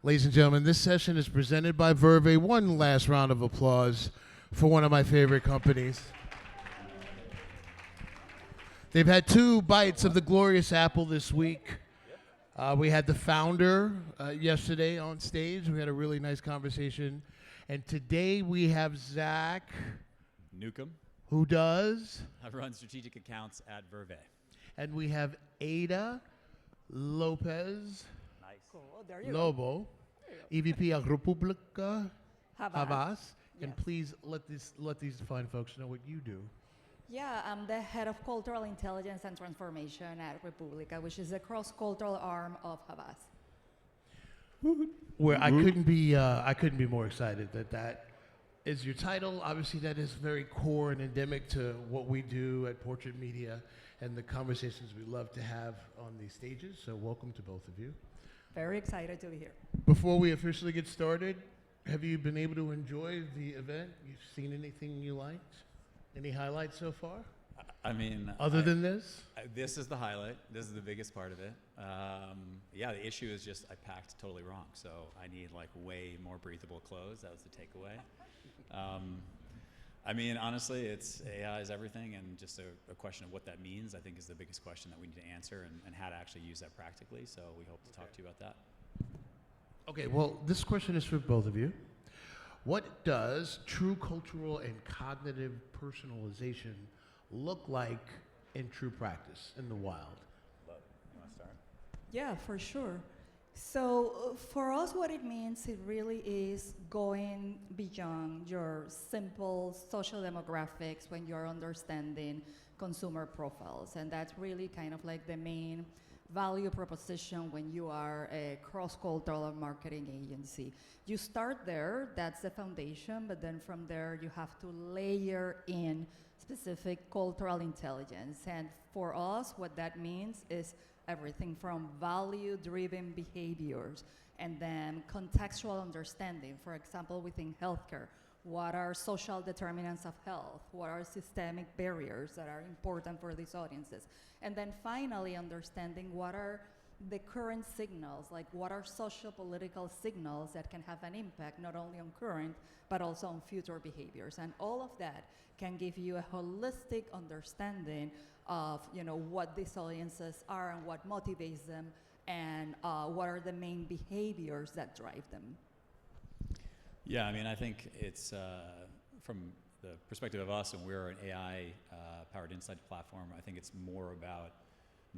Ladies and gentlemen, this session is presented by Verve. One last round of applause for one of my favorite companies. They've had 2 bites of the glorious apple this week. We had the founder yesterday on stage. We had a really nice conversation. And today we have Zach, Newcomb, who does? I run strategic accounts at Verve. And we have Ada Lopez Nice. Cool. There you Lobo, EVP of República go. Havas. And Yes. please let these fine folks know what you do. Yeah, I'm the head of cultural intelligence and transformation at República, which is a cross-cultural arm of Havas. Where I couldn't be more excited that is your title. Obviously, that is very core and endemic to what we do at Portrait Media and the conversations we love to have on these stages. So welcome to both of you. Very excited to be here. Before we officially get started, have you been able to enjoy the event? You've seen anything you liked? Any highlights so far? I mean, Other than this? this is the highlight. This is the biggest part of it. Yeah, the issue is just I packed totally wrong. So I need like way more breathable clothes. That was the takeaway. I mean, honestly, it's AI is everything, and just a question of what that means, I think, is the biggest question that we need to answer, and how to actually use that practically. So we hope to talk to you about that. Okay, well, this question is for both of you. What does true cultural and cognitive personalization look like in true practice in the wild? You want to start? Yeah, for sure. So for us, what it means, it really is going beyond your simple social demographics when you're understanding consumer profiles. And that's really kind of like the main value proposition when you are a cross-cultural marketing agency. You start there, that's the foundation, but then from there you have to layer in specific cultural intelligence. And for us, what that means is everything from value-driven behaviors and then contextual understanding. For example, within healthcare, what are social determinants of health? What are systemic barriers that are important for these audiences? And then finally, understanding what are the current signals, like what are social-political signals that can have an impact not only on current, but also on future behaviors. And all of that can give you a holistic understanding of what these audiences are and what motivates them, and what are the main behaviors that drive them. Yeah, I mean, I think it's from the perspective of us, and we're an AI-powered insight platform. I think it's more about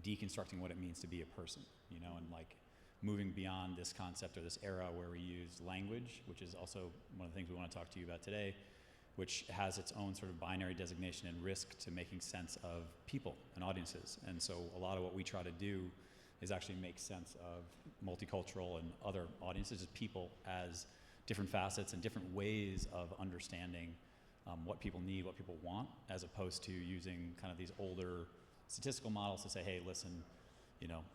deconstructing what it means to be a person, and like moving beyond this concept or this era where we use language, which is also one of the things we want to talk to you about today, which has its own sort of binary designation and risk to making sense of people and audiences. And so a lot of what we try to do is actually make sense of multicultural and other audiences as people, as different facets and different ways of understanding what people need, what people want, as opposed to using kind of these older statistical models to say, hey, listen,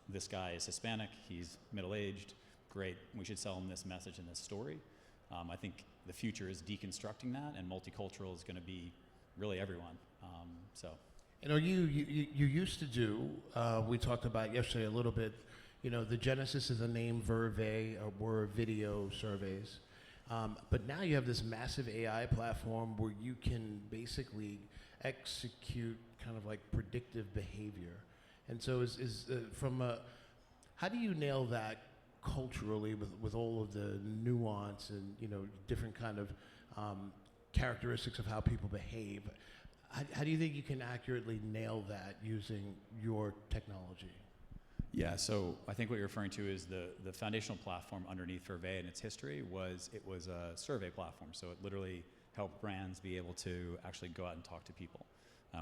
this guy is Hispanic, he's middle-aged, great, we should sell him this message and this story. I think the future is deconstructing that, and multicultural is going to be really everyone. You used to do, we talked about yesterday a little bit, the genesis of the name Verve were video surveys. But now you have this massive AI platform where you can basically execute kind of like predictive behavior. And so how do you nail that culturally with all of the nuance and different kind of characteristics of how people behave? How do you think you can accurately nail that using your technology? Yeah, so I think what you're referring to is the foundational platform underneath Verve and its history was a survey platform. So it literally helped brands be able to actually go out and talk to people.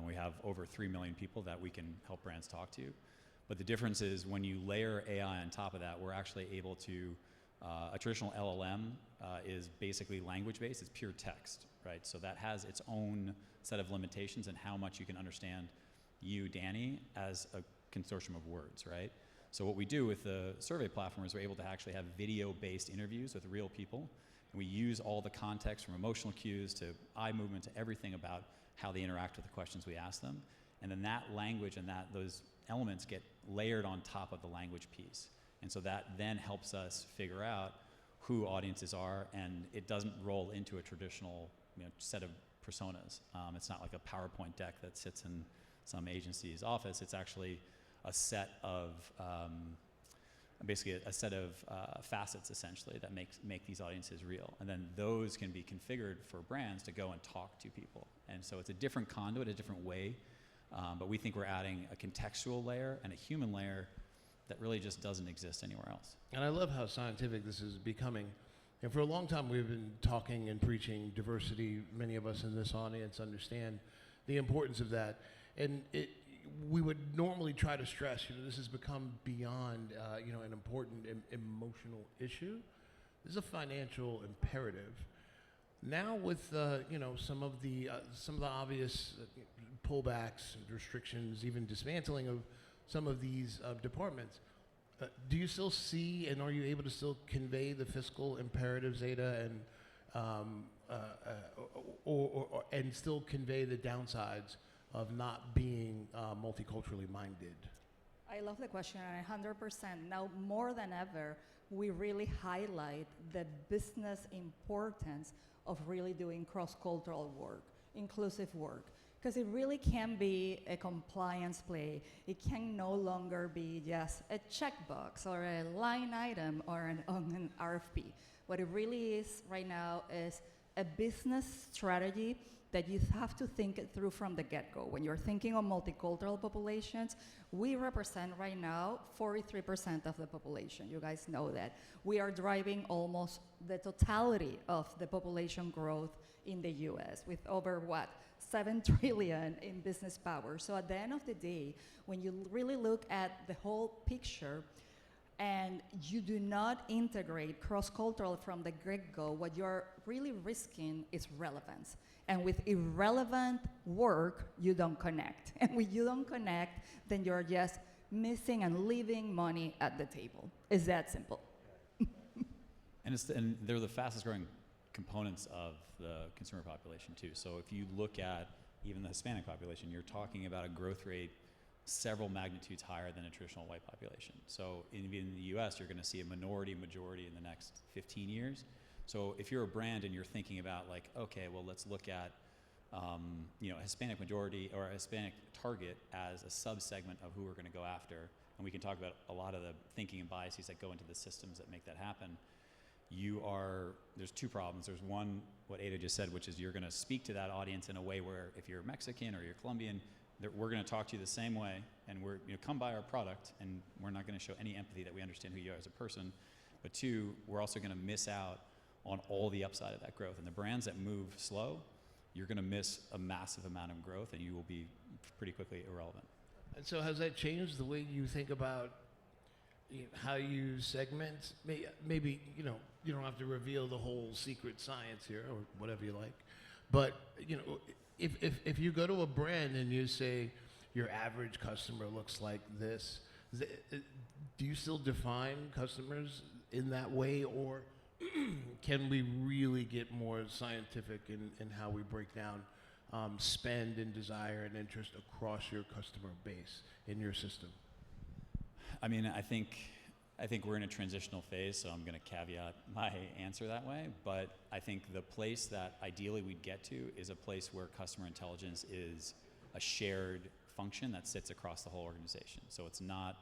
We have over 3 million people that we can help brands talk to. But the difference is when you layer AI on top of that, we're actually able to, a traditional LLM is basically language-based, it's pure text, right? So that has its own set of limitations and how much you can understand you, Danny, as a consortium of words, right? So what we do with the survey platform is we're able to actually have video-based interviews with real people, and we use all the context from emotional cues to eye movement to everything about how they interact with the questions we ask them, and then that language and those elements get layered on top of the language piece. And so that then helps us figure out who audiences are, and it doesn't roll into a traditional set of personas. It's not like a PowerPoint deck that sits in some agency's office. It's actually a set of basically a set of facets essentially that make these audiences real, and then those can be configured for brands to go and talk to people. And so it's a different conduit, a different way, but we think we're adding a contextual layer and a human layer that really just doesn't exist anywhere else. And I love how scientific this is becoming. And for a long time, we've been talking and preaching diversity. Many of us in this audience understand the importance of that. And we would normally try to stress, this has become beyond, an important emotional issue. This is a financial imperative. Now with, some of the obvious pullbacks, restrictions, even dismantling of some of these departments, do you still see, and are you able to still convey the fiscal imperatives, Zeta, and still convey the downsides of not being multiculturally minded? I love the question, and 100%. Now, more than ever, we really highlight the business importance of really doing cross-cultural work, inclusive work, because it really can be a compliance play. It can no longer be just a checkbox or a line item or an RFP. What it really is right now is a business strategy that you have to think it through from the get-go. When you're thinking of multicultural populations, we represent right now 43% of the population. You guys know that. We are driving almost the totality of the population growth in the US with over, 7 trillion in business power. So at the end of the day, when you really look at the whole picture and you do not integrate cross-cultural from the get-go, what you're really risking is relevance. And with irrelevant work, you don't connect. And when you don't connect, then you're just missing and leaving money at the table. It's that simple. And they're the fastest growing components of the consumer population too. So if you look at even the Hispanic population, you're talking about a growth rate several magnitudes higher than a traditional white population. So even in the US, you're gonna see a majority in the next 15 years. So if you're a brand and you're thinking about like, okay, well, let's look at a Hispanic majority or a Hispanic target as a subsegment of who we're gonna go after, and we can talk about a lot of the thinking and biases that go into the systems that make that happen. There's two problems. There's one, what Ada just said, which is you're gonna speak to that audience in a way where if you're Mexican or you're Colombian, we're gonna talk to you the same way, and we're come buy our product, and we're not gonna show any empathy that we understand who you are as a person. But two, we're also gonna miss out on all the upside of that growth. And the brands that move slow, you're gonna miss a massive amount of growth, and you will be pretty quickly irrelevant. And so has that changed the way you think about how you segment? Maybe, you don't have to reveal the whole secret science here or whatever you like. But, if you go to a brand and you say your average customer looks like this, do you still define customers in that way, or can we really get more scientific in how we break down spend and desire and interest across your customer base in your system? I mean, I think we're in a transitional phase, so I'm going to caveat my answer that way. But I think the place that ideally we'd get to is a place where customer intelligence is a shared function that sits across the whole organization. So it's not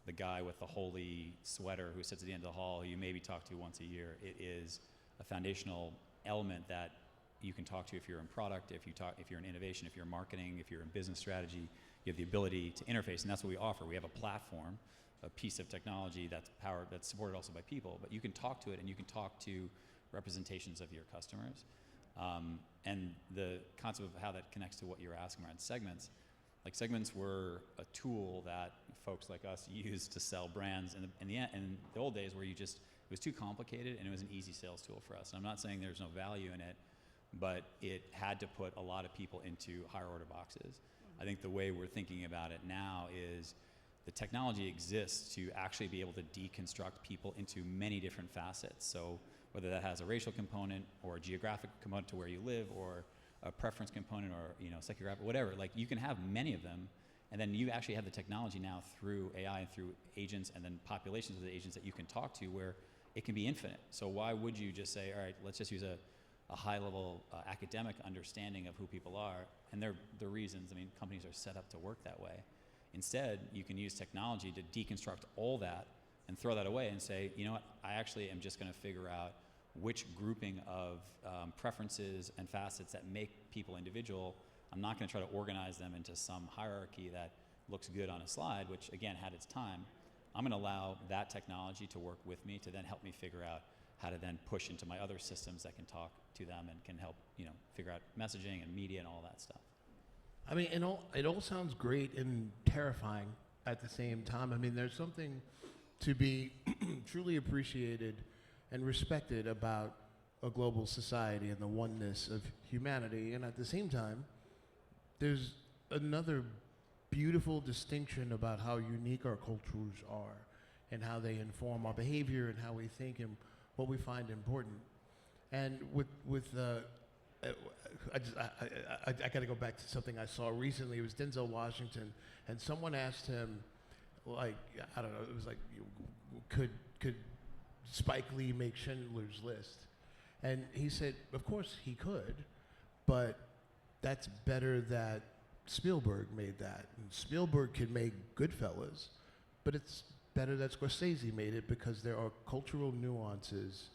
the guy with the holy sweater who sits at the end of the hall who you maybe talk to once a year. It is a foundational element that you can talk to if you're in product, if you're in innovation, if you're in marketing, if you're in business strategy. You have the ability to interface, and that's what we offer. We have a platform, a piece of technology that's supported also by people, but you can talk to it, and you can talk to representations of your customers. And the concept of how that connects to what you were asking around segments, like segments were a tool that folks like us used to sell brands in the old days where it was too complicated and it was an easy sales tool for us. And I'm not saying there's no value in it, but it had to put a lot of people into higher order boxes. I think the way we're thinking about it now is the technology exists to actually be able to deconstruct people into many different facets. So whether that has a racial component or a geographic component to where you live, or a preference component, or psychographic, whatever, like you can have many of them, and then you actually have the technology now through AI and through agents and then populations of the agents that you can talk to, where it can be infinite. So why would you just say, all right, let's just use a high-level academic understanding of who people are, and their reasons. I mean, companies are set up to work that way. Instead, you can use technology to deconstruct all that and throw that away and say, you know what, I actually am just going to figure out which grouping of preferences and facets that make people individual. I'm not going to try to organize them into some hierarchy that looks good on a slide, which again had its time. I'm going to allow that technology to work with me to then help me figure out how to then push into my other systems that can talk to them and can help, figure out messaging and media and all that stuff. I mean, it all sounds great and terrifying at the same time. I mean, there's something to be truly appreciated and respected about a global society and the oneness of humanity. And at the same time, there's another beautiful distinction about how unique our cultures are and how they inform our behavior and how we think and what we find important. And I got to go back to something I saw recently. It was Denzel Washington, and someone asked him, like, I don't know, it was like, could Spike Lee make Schindler's List? And he said, of course he could, but that's better that Spielberg made that. And Spielberg could make Goodfellas, but it's better that Scorsese made it because there are cultural nuances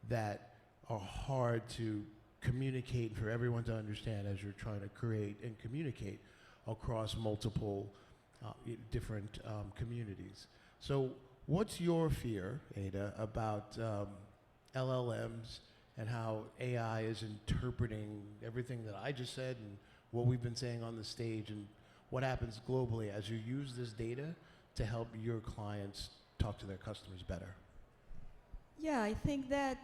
that are hard to communicate for everyone to understand as you're trying to create and communicate across multiple different communities. So what's your fear, Ada, about LLMs and how AI is interpreting everything that I just said and what we've been saying on the stage, and what happens globally as you use this data to help your clients talk to their customers better? Yeah, I think that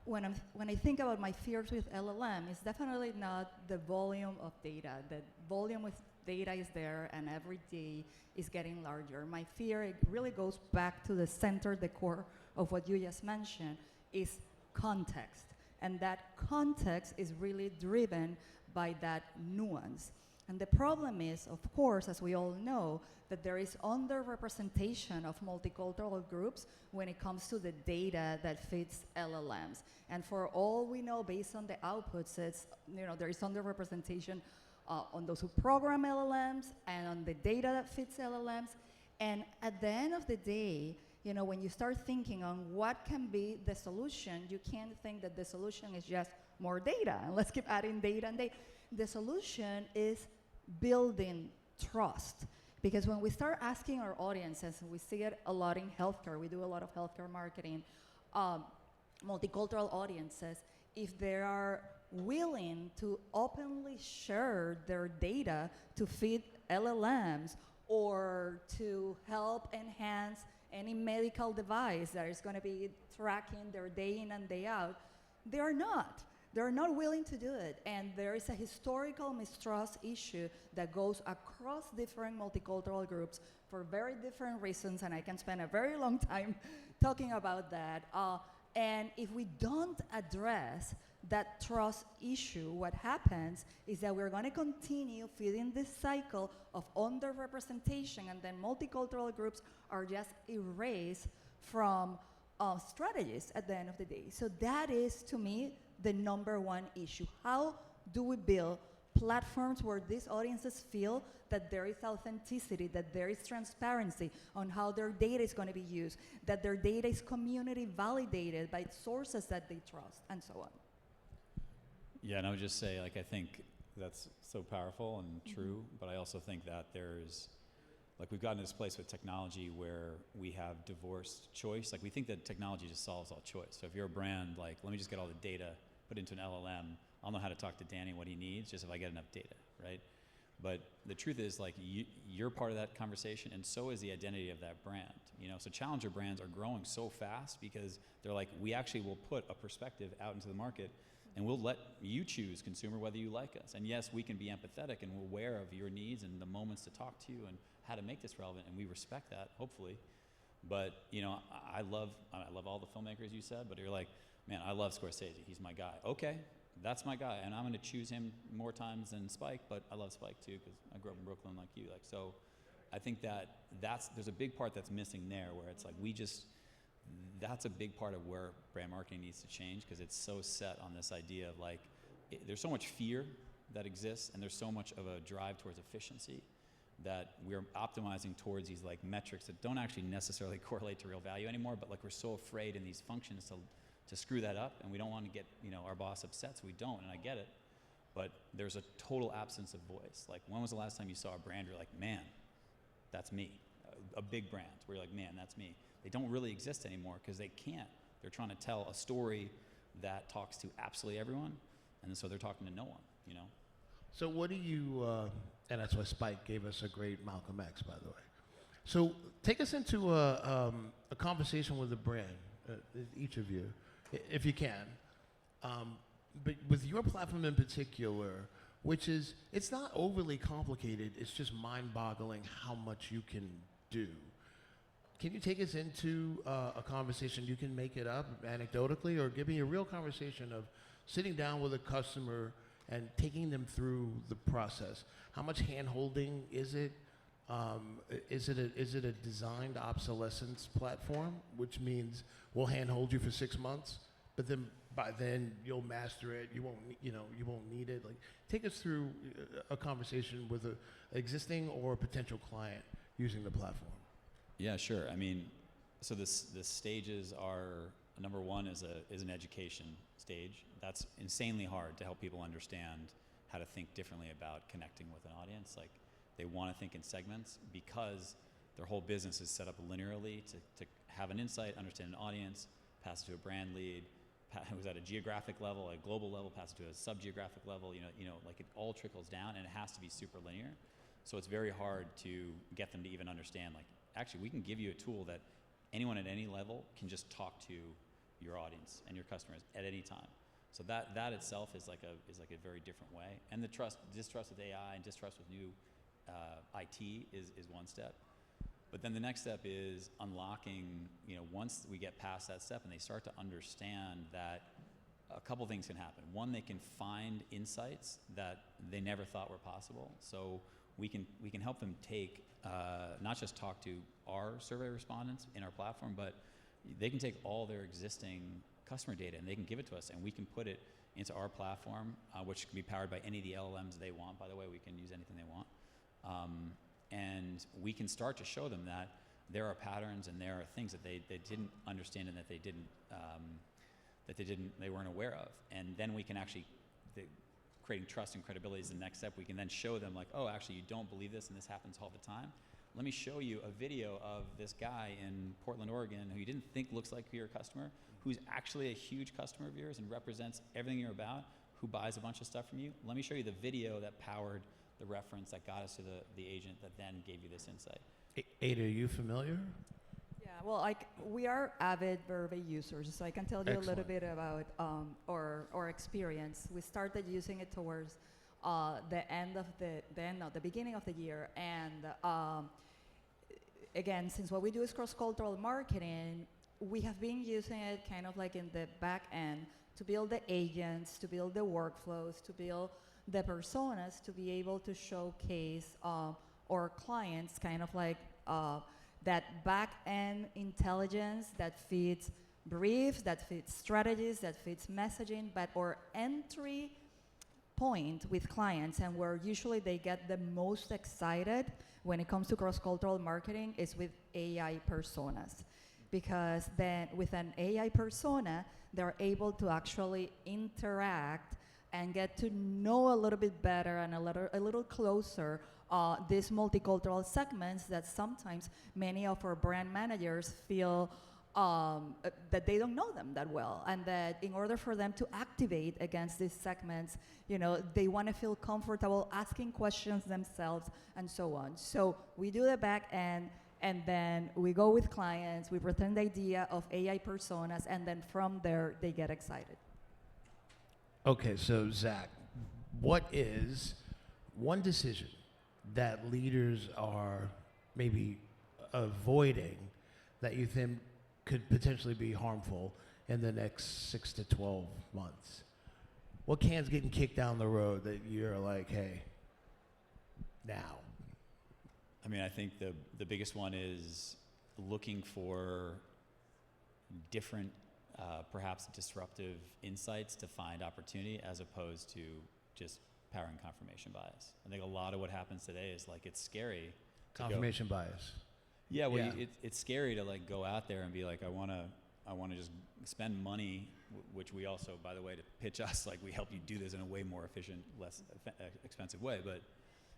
when I think about my fears with LLM, it's definitely not the volume of data. The volume of data is there, and every day is getting larger. My fear, it really goes back to the center, the core of what you just mentioned, is context. And that context is really driven by that nuance. And the problem is, of course, as we all know, that there is underrepresentation of multicultural groups when it comes to the data that fits LLMs. And for all we know, based on the outputs, it's, there is underrepresentation on those who program LLMs and on the data that fits LLMs. And at the end of the day, when you start thinking on what can be the solution, you can't think that the solution is just more data, and let's keep adding data and data. The solution is building trust. Because when we start asking our audiences, and we see it a lot in healthcare, we do a lot of healthcare marketing, multicultural audiences, if they are willing to openly share their data to feed LLMs or to help enhance any medical device that is going to be tracking their day in and day out, they are not. They're not willing to do it. And there is a historical mistrust issue that goes across different multicultural groups for very different reasons, and I can spend a very long time talking about that. And if we don't address that trust issue, what happens is that we're going to continue feeding this cycle of underrepresentation, and then multicultural groups are just erased from strategies at the end of the day. So that is, to me, the number one issue. How do we build platforms where these audiences feel that there is authenticity, that there is transparency on how their data is going to be used, that their data is community validated by sources that they trust, and so on? Yeah, and I would just say, I think that's so powerful and true, but I also think that there's, we've gotten to this place with technology where we have divorced choice. We think that technology just solves all choice. So if you're a brand, let me just get all the data, put it into an LLM, I'll know how to talk to Danny what he needs just if I get enough data, right? But the truth is, you're part of that conversation, and so is the identity of that brand. So challenger brands are growing so fast because they're we actually will put a perspective out into the market, and we'll let you choose, consumer, whether you like us. And yes, we can be empathetic, and we're aware of your needs and the moments to talk to you and how to make this relevant, and we respect that, hopefully. But I love all the filmmakers you said, but you're man, I love Scorsese. He's my guy. Okay, that's my guy, and I'm going to choose him more times than Spike, but I love Spike too because I grew up in Brooklyn like you. So I think there's a big part that's missing there, where it's that's a big part of where brand marketing needs to change, because it's so set on this idea of like, there's so much fear that exists, and there's so much of a drive towards efficiency that we're optimizing towards these like metrics that don't actually necessarily correlate to real value anymore, but like we're so afraid in these functions to screw that up, and we don't want to get, you know, our boss upset, so we don't, and I get it. But there's a total absence of voice. Like, when was the last time you saw a brand you're like, man, that's me? A big brand where you're like, man, that's me. They don't really exist anymore because they can't. They're trying to tell a story that talks to absolutely everyone, and so they're talking to no one, you know? So what do you, and that's why Spike gave us a great Malcolm X, by the way. So take us into a conversation with a brand, each of you, if you can. But with your platform in particular, which is, it's not overly complicated, it's just mind-boggling how much you can do. Can you take us into a conversation? You can make it up anecdotally, or give me a real conversation of sitting down with a customer and taking them through the process. How much hand-holding is it? Is it a designed obsolescence platform, which means we'll hand-hold you for 6 months, but then by then you'll master it. You won't need it. Like, take us through a conversation with an existing or potential client using the platform. Yeah, sure. I mean, so the stages are, number one is an education stage. That's insanely hard to help people understand how to think differently about connecting with an audience. Like, they want to think in segments because their whole business is set up linearly to have an insight, understand an audience, pass it to a brand lead, who's at a geographic level, a global level, pass it to a sub-geographic level, like it all trickles down, and it has to be super linear. So it's very hard to get them to even understand, like, actually, we can give you a tool that anyone at any level can just talk to your audience and your customers at any time. So that itself is like a very different way. And the distrust with AI and distrust with new IT is one step. But then the next step is unlocking, once we get past that step and they start to understand that a couple things can happen. One, they can find insights that they never thought were possible. So we can help them take, not just talk to our survey respondents in our platform, but they can take all their existing customer data and they can give it to us, and we can put it into our platform, which can be powered by any of the LLMs they want. By the way, we can use anything they want. And we can start to show them that there are patterns and there are things that they didn't understand and that they weren't aware of. And then we can actually, creating trust and credibility is the next step. We can then show them, like, oh, actually, you don't believe this and this happens all the time. Let me show you a video of this guy in Portland, Oregon, who you didn't think looks like your customer, who's actually a huge customer of yours and represents everything you're about, who buys a bunch of stuff from you. Let me show you the video that powered the reference that got us to the agent that then gave you this insight. Ada, are you familiar? Yeah, well, we are avid Verve users, so I can tell you a little bit about our experience. We started using it towards the beginning of the year, and again, since what we do is cross-cultural marketing, we have been using it kind of like in the back end to build the agents, to build the workflows, to build the personas, to be able to showcase our clients kind of like that back-end intelligence that feeds briefs, that feeds strategies, that feeds messaging, but our entry point with clients and where usually they get the most excited when it comes to cross-cultural marketing is with AI personas. Because then with an AI persona, they're able to actually interact and get to know a little bit better and a little closer these multicultural segments that sometimes many of our brand managers feel that they don't know them that well, and that in order for them to activate against these segments, they want to feel comfortable asking questions themselves and so on. So we do the back end, and then we go with clients, we present the idea of AI personas, and then from there, they get excited. Okay, so Zach, what is one decision that leaders are maybe avoiding that you think could potentially be harmful in the next 6 to 12 months? What can's getting kicked down the road that you're like, hey, now? I mean, I think the biggest one is looking for different, perhaps disruptive insights to find opportunity as opposed to just powering confirmation bias. I think a lot of what happens today is like it's scary. Confirmation bias. Yeah, well, Yeah. it's scary to like go out there and be like, I want to just spend money, which we also, by the way, to pitch us, like we help you do this in a way more efficient, less expensive way. But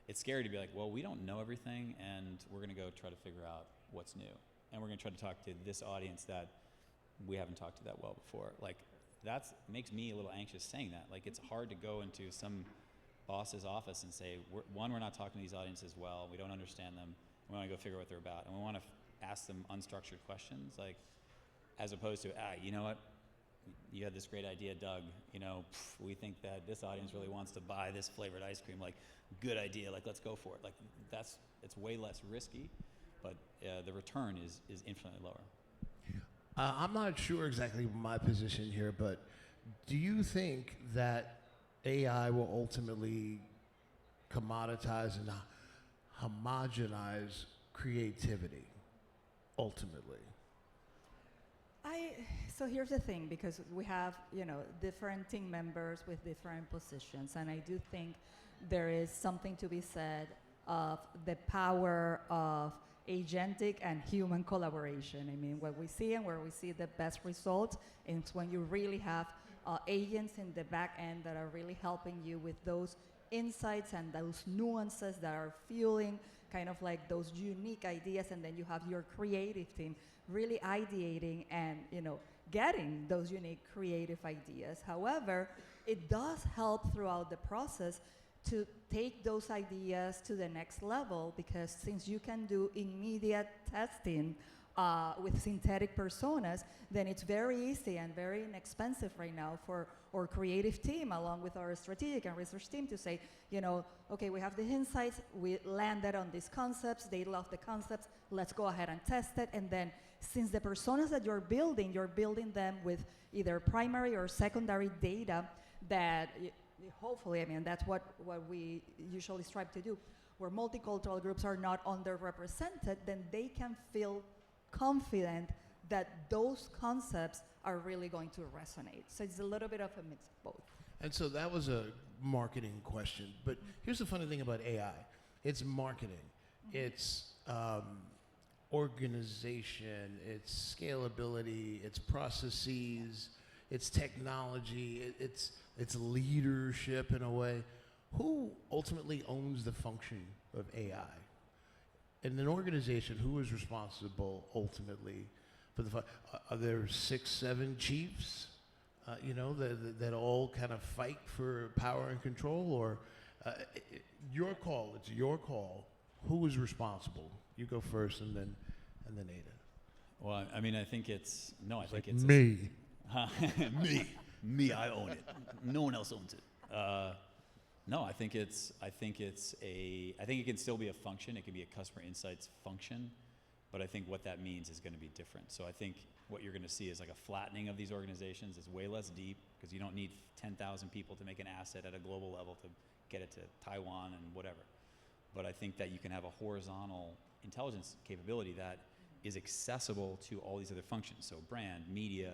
it's scary to be like, well, we don't know everything, and we're going to go try to figure out what's new, and we're going to try to talk to this audience that we haven't talked to that well before. Like that's makes me a little anxious saying that. Like it's hard to go into some boss's office and say, we're not talking to these audiences well. We don't understand them. We want to go figure out what they're about, and we want to ask them unstructured questions, like as opposed to, you know what, you had this great idea, Doug. You know, we think that this audience really wants to buy this flavored ice cream. Like, good idea. Like, let's go for it. Like, it's way less risky, but the return is infinitely lower. I'm not sure exactly my position here, but do you think that AI will ultimately commoditize and homogenize creativity, ultimately? So here's the thing, because we have, different team members with different positions, and I do think there is something to be said of the power of agentic and human collaboration. I mean, what we see and where we see the best results is when you really have agents in the back end that are really helping you with those insights and those nuances that are fueling kind of like those unique ideas, and then you have your creative team really ideating and getting those unique creative ideas. However, it does help throughout the process to take those ideas to the next level, because since you can do immediate testing with synthetic personas, then it's very easy and very inexpensive right now for our creative team, along with our strategic and research team, to say, okay, we have the insights, we landed on these concepts, they love the concepts, let's go ahead and test it. And then since the personas that you're building them with either primary or secondary data that hopefully, that's what we usually strive to do, where multicultural groups are not underrepresented, then they can feel confident that those concepts are really going to resonate. So it's a little bit of a mix of both. And so that was a marketing question. But here's the funny thing about AI. It's marketing. Mm-hmm. It's organization. It's scalability. It's processes. It's technology. It's leadership in a way. Who ultimately owns the function of AI? In an organization, who is responsible ultimately for the? Are there 6, 7 chiefs, that all kind of fight for power and control, or your call? It's your call. Who is responsible? You go first, and then Ada. Well, I think it's it's me. Me, I own it. No one else owns it. No, I think it can still be a function. It can be a customer insights function, but I think what that means is going to be different. So I think what you're going to see is like a flattening of these organizations. Is way less deep, because you don't need 10,000 people to make an asset at a global level to get it to Taiwan and whatever. But I think that you can have a horizontal intelligence capability that is accessible to all these other functions. So brand, media,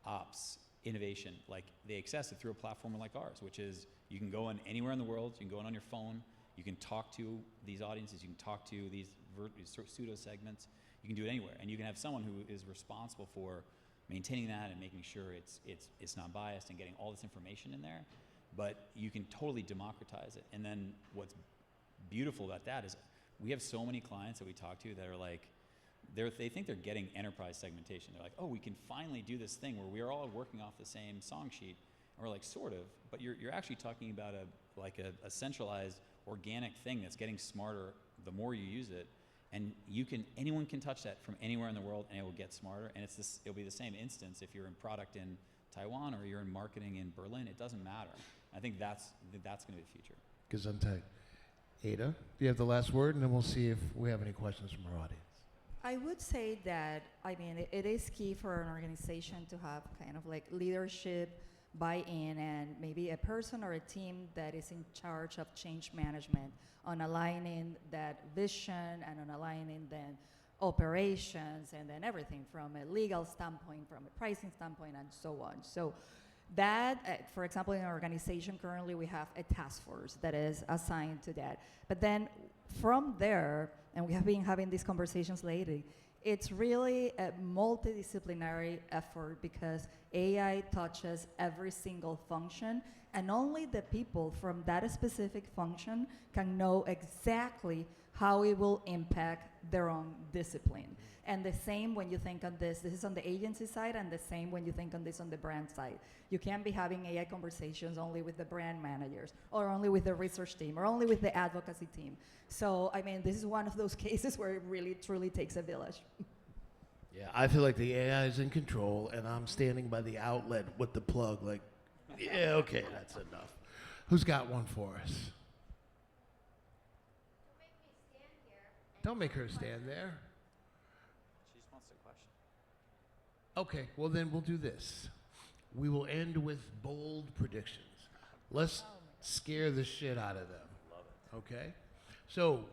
ops, innovation, like they access it through a platform like ours, which is you can go in anywhere in the world, you can go in on your phone, you can talk to these audiences, you can talk to these pseudo segments, you can do it anywhere, and you can have someone who is responsible for maintaining that and making sure it's not biased and getting all this information in there. But you can totally democratize it. And then what's beautiful about that is we have so many clients that we talk to that are like, they think they're getting enterprise segmentation. They're like, oh, we can finally do this thing where we're all working off the same song sheet. And we're like, sort of, but you're actually talking about a centralized organic thing that's getting smarter the more you use it. And anyone can touch that from anywhere in the world, and it will get smarter. And it'll be the same instance if you're in product in Taiwan or you're in marketing in Berlin. It doesn't matter. I think that's going to be the future. Gesundheit. Ada, do you have the last word, and then we'll see if we have any questions from our audience. I would say that, it is key for an organization to have kind of like leadership, buy-in, and maybe a person or a team that is in charge of change management on aligning that vision and on aligning then operations, and then everything from a legal standpoint, from a pricing standpoint, and so on. So that, for example, in our organization currently we have a task force that is assigned to that. But then from there, and we have been having these conversations lately, it's really a multidisciplinary effort because AI touches every single function, and only the people from that specific function can know exactly how it will impact their own discipline. And the same when you think on this is on the agency side, and the same when you think on this on the brand side. You can't be having AI conversations only with the brand managers, or only with the research team, or only with the advocacy team. So, I mean, this is one of those cases where it really, truly takes a village. Yeah, I feel like the AI is in control, and I'm standing by the outlet with the plug, like, yeah, okay, that's enough. Who's got one for us? Don't make her stand there. She just wants a question. Okay, well then we'll do this. We will end with bold predictions. Let's scare the shit out of them. Love it. Okay? So,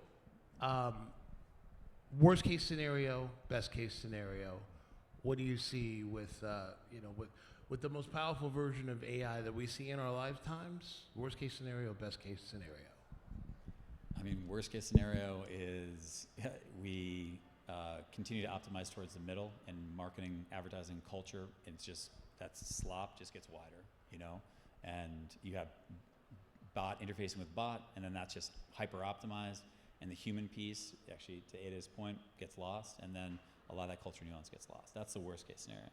worst case scenario, best case scenario. What do you see with, with the most powerful version of AI that we see in our lifetimes? Worst case scenario, best case scenario. I mean, worst case scenario is we continue to optimize towards the middle, and marketing, advertising, culture, it's just, that slop just gets wider, you know? And you have bot interfacing with bot, and then that's just hyper optimized, and the human piece, actually to Ada's point, gets lost, and then a lot of that culture nuance gets lost. That's the worst case scenario.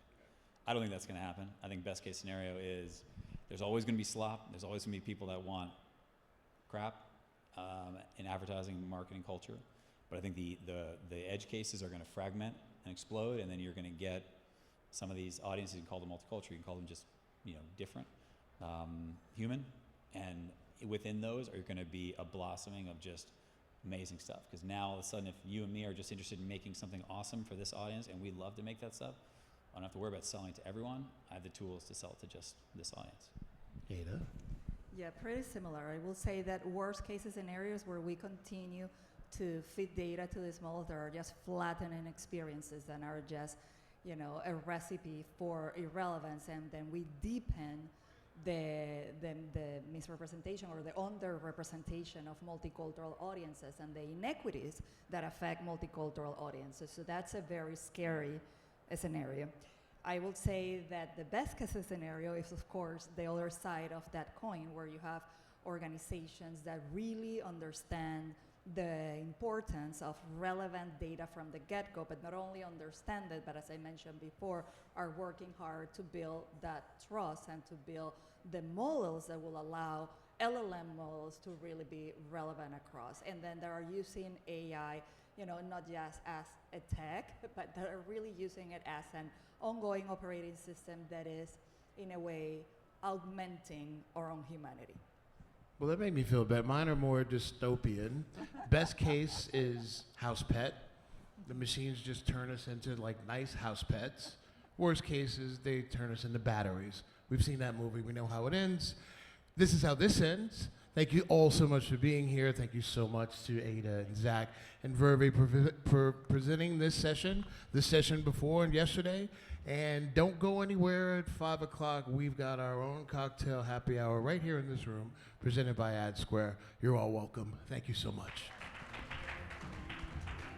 I don't think that's gonna happen. I think best case scenario is there's always gonna be slop, there's always gonna be people that want crap in advertising, marketing, culture. But I think the edge cases are gonna fragment and explode, and then you're gonna get some of these audiences, you can call them multicultural, you can call them just, different, human, and within those are gonna be a blossoming of just amazing stuff. Because now all of a sudden, if you and me are just interested in making something awesome for this audience, and we love to make that stuff, I don't have to worry about selling to everyone. I have the tools to sell to just this audience. Ada? Yeah, pretty similar. I will say that worst case scenarios where we continue to feed data to these models that are just flattening experiences and are just, a recipe for irrelevance, and then we deepen the misrepresentation or the underrepresentation of multicultural audiences and the inequities that affect multicultural audiences. So that's a very scary scenario. I will say that the best case scenario is, of course, the other side of that coin, where you have organizations that really understand the importance of relevant data from the get-go, but not only understand it, but as I mentioned before, are working hard to build that trust and to build the models that will allow LLM models to really be relevant across. And then they are using AI, not just as a tech, but that are really using it as an ongoing operating system that is, in a way, augmenting our own humanity. Well, that made me feel bad. Mine are more dystopian. Best case is house pet. The machines just turn us into nice house pets. Worst case is they turn us into batteries. We've seen that movie. We know how it ends. This is how this ends. Thank you all so much for being here. Thank you so much to Ada and Zach and Verve for presenting this session before and yesterday. And don't go anywhere at 5 o'clock. We've got our own cocktail happy hour right here in this room, presented by AdSquare. You're all welcome. Thank you so much.